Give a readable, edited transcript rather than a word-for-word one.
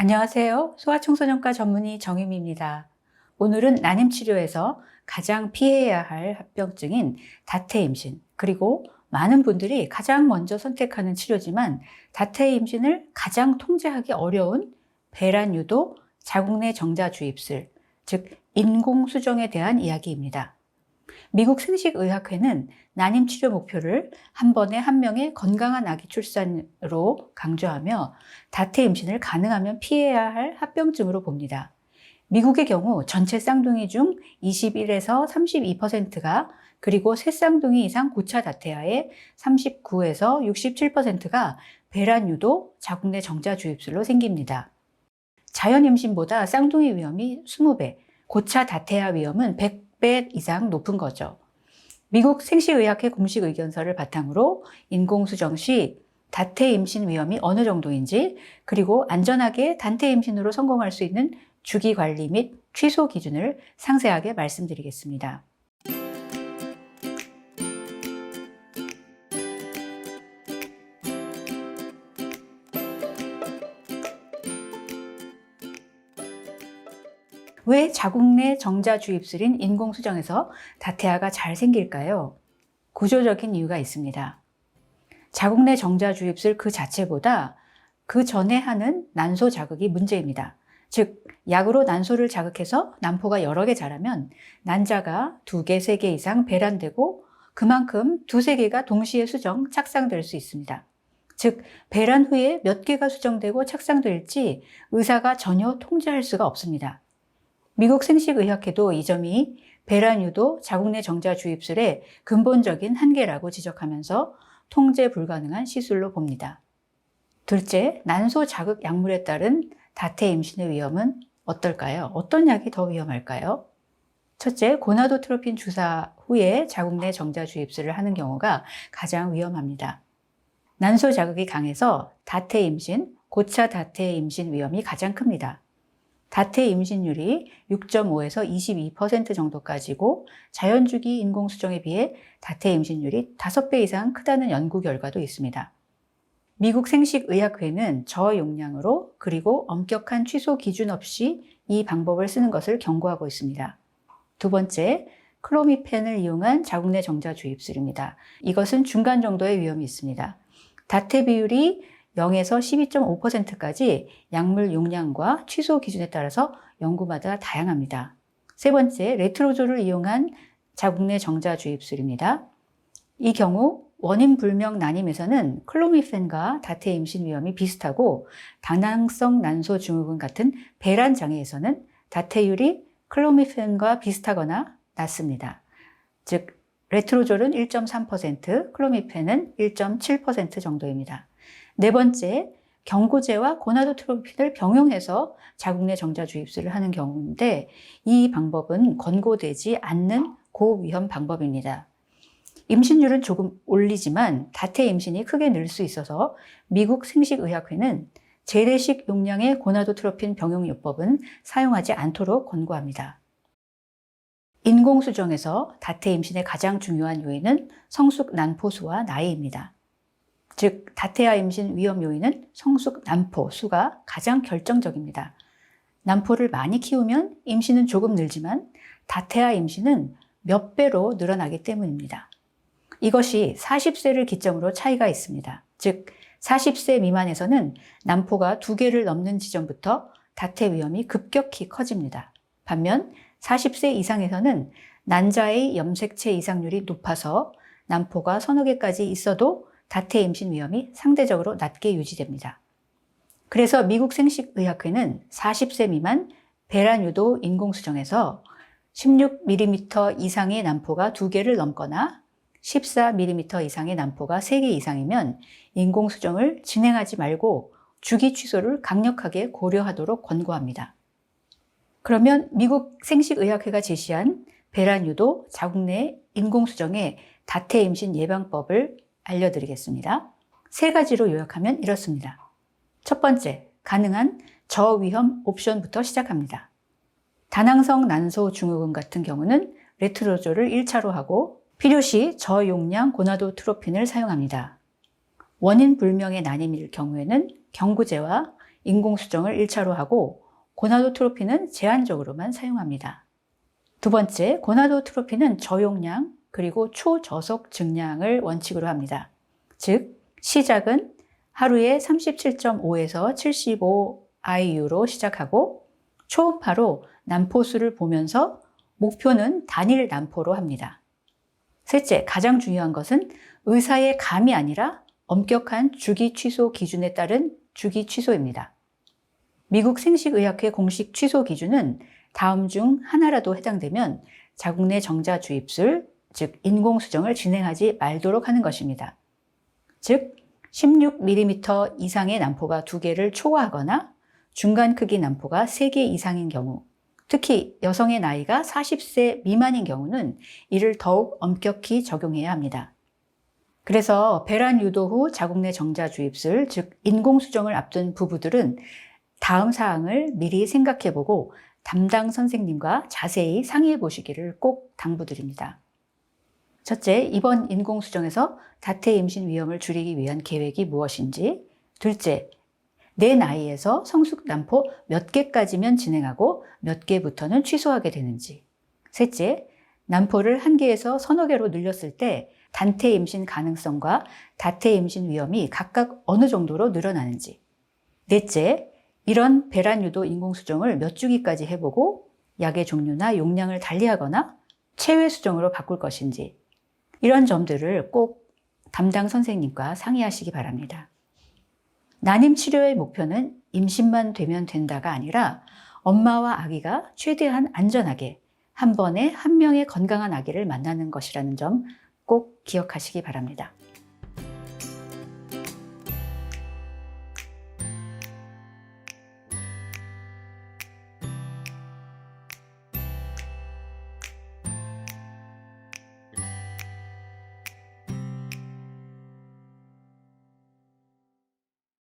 안녕하세요. 소아청소년과 전문의 정유미입니다. 오늘은 난임치료에서 가장 피해야 할 합병증인 다태 임신, 그리고 많은 분들이 가장 먼저 선택하는 치료지만 다태 임신을 가장 통제하기 어려운 배란유도 자궁내 정자 주입술, 즉 인공수정에 대한 이야기입니다. 미국 생식의학회는 난임 치료 목표를 한 번에 한 명의 건강한 아기 출산으로 강조하며 다태 임신을 가능하면 피해야 할 합병증으로 봅니다. 미국의 경우 전체 쌍둥이 중 21에서 32%가, 그리고 세 쌍둥이 이상 고차 다태아의 39에서 67%가 배란유도 자궁내 정자 주입술로 생깁니다. 자연 임신보다 쌍둥이 위험이 20배, 고차 다태아 위험은 100배 이상 높은 거죠. 미국 생식의학회 공식 의견서를 바탕으로 인공수정 시 다태 임신 위험이 어느 정도인지, 그리고 안전하게 단태 임신으로 성공할 수 있는 주기 관리 및 취소 기준을 상세하게 말씀드리겠습니다. 왜 자궁내 정자 주입술인 인공수정에서 다태아가 잘 생길까요? 구조적인 이유가 있습니다. 자궁내 정자 주입술 그 자체보다 그 전에 하는 난소 자극이 문제입니다. 즉, 약으로 난소를 자극해서 난포가 여러 개 자라면 난자가 2개, 3개 이상 배란되고 그만큼 2, 3개가 동시에 수정, 착상될 수 있습니다. 즉, 배란 후에 몇 개가 수정되고 착상될지 의사가 전혀 통제할 수가 없습니다. 미국 생식의학회도 이 점이 배란유도 자궁내 정자 주입술의 근본적인 한계라고 지적하면서 통제 불가능한 시술로 봅니다. 둘째, 난소 자극 약물에 따른 다태 임신의 위험은 어떨까요? 어떤 약이 더 위험할까요? 첫째, 고나도트로핀 주사 후에 자궁내 정자 주입술을 하는 경우가 가장 위험합니다. 난소 자극이 강해서 다태 임신, 고차 다태 임신 위험이 가장 큽니다. 다태 임신율이 6.5에서 22% 정도까지고 자연주기 인공수정에 비해 다태 임신율이 5배 이상 크다는 연구 결과도 있습니다. 미국 생식의학회는 저용량으로 그리고 엄격한 취소 기준 없이 이 방법을 쓰는 것을 경고하고 있습니다. 두 번째, 클로미펜을 이용한 자궁내 정자 주입술입니다. 이것은 중간 정도의 위험이 있습니다. 다태 비율이 0에서 12.5%까지 약물 용량과 취소 기준에 따라서 연구마다 다양합니다. 세 번째, 레트로졸을 이용한 자궁내 정자 주입술입니다. 이 경우 원인 불명 난임에서는 클로미펜과 다태 임신 위험이 비슷하고 다낭성 난소 증후군 같은 배란 장애에서는 다태율이 클로미펜과 비슷하거나 낮습니다. 즉, 레트로졸은 1.3%, 클로미펜은 1.7% 정도입니다. 네 번째, 경구제와 고나도트로핀을 병용해서 자궁내 정자 주입술을 하는 경우인데 이 방법은 권고되지 않는 고위험 방법입니다. 임신율은 조금 올리지만 다태 임신이 크게 늘 수 있어서 미국 생식의학회는 재래식 용량의 고나도트로핀 병용요법은 사용하지 않도록 권고합니다. 인공수정에서 다태 임신의 가장 중요한 요인은 성숙 난포수와 나이입니다. 즉, 다태아 임신 위험 요인은 성숙 난포 수가 가장 결정적입니다. 난포를 많이 키우면 임신은 조금 늘지만 다태아 임신은 몇 배로 늘어나기 때문입니다. 이것이 40세를 기점으로 차이가 있습니다. 즉, 40세 미만에서는 난포가 2개를 넘는 지점부터 다태 위험이 급격히 커집니다. 반면 40세 이상에서는 난자의 염색체 이상률이 높아서 난포가 서너 개까지 있어도 다태 임신 위험이 상대적으로 낮게 유지됩니다. 그래서 미국 생식의학회는 40세 미만 배란유도 인공수정에서 16mm 이상의 난포가 2개를 넘거나 14mm 이상의 난포가 3개 이상이면 인공수정을 진행하지 말고 주기 취소를 강력하게 고려하도록 권고합니다. 그러면 미국 생식의학회가 제시한 배란유도 자궁내 인공수정의 다태 임신 예방법을 알려드리겠습니다. 3가지로 요약하면 이렇습니다. 첫 번째, 가능한 저위험 옵션부터 시작합니다. 다낭성 난소 증후군 같은 경우는 레트로졸을 1차로 하고 필요시 저용량 고나도트로핀을 사용합니다. 원인 불명의 난임일 경우에는 경구제와 인공수정을 1차로 하고 고나도트로핀은 제한적으로만 사용합니다. 두 번째, 고나도트로핀은 저용량 그리고 초저속 증량을 원칙으로 합니다. 즉, 시작은 하루에 37.5에서 75 IU로 시작하고 초음파로 난포수를 보면서 목표는 단일 난포로 합니다. 셋째, 가장 중요한 것은 의사의 감이 아니라 엄격한 주기 취소 기준에 따른 주기 취소입니다. 미국 생식의학회 공식 취소 기준은 다음 중 하나라도 해당되면 자궁 내 정자 주입술, 즉 인공수정을 진행하지 말도록 하는 것입니다. 즉 16mm 이상의 난포가 2개를 초과하거나 중간 크기 난포가 3개 이상인 경우, 특히 여성의 나이가 40세 미만인 경우는 이를 더욱 엄격히 적용해야 합니다. 그래서 배란 유도 후 자궁 내 정자 주입술, 즉 인공수정을 앞둔 부부들은 다음 사항을 미리 생각해보고 담당 선생님과 자세히 상의해 보시기를 꼭 당부드립니다. 첫째, 이번 인공수정에서 다태 임신 위험을 줄이기 위한 계획이 무엇인지. 둘째, 내 나이에서 성숙 난포 몇 개까지면 진행하고 몇 개부터는 취소하게 되는지. 셋째, 난포를 1개에서 서너 개로 늘렸을 때 단태 임신 가능성과 다태 임신 위험이 각각 어느 정도로 늘어나는지. 넷째, 이런 배란 유도 인공수정을 몇 주기까지 해보고 약의 종류나 용량을 달리하거나 체외 수정으로 바꿀 것인지. 이런 점들을 꼭 담당 선생님과 상의하시기 바랍니다. 난임 치료의 목표는 임신만 되면 된다가 아니라 엄마와 아기가 최대한 안전하게 한 번에 한 명의 건강한 아기를 만나는 것이라는 점 꼭 기억하시기 바랍니다.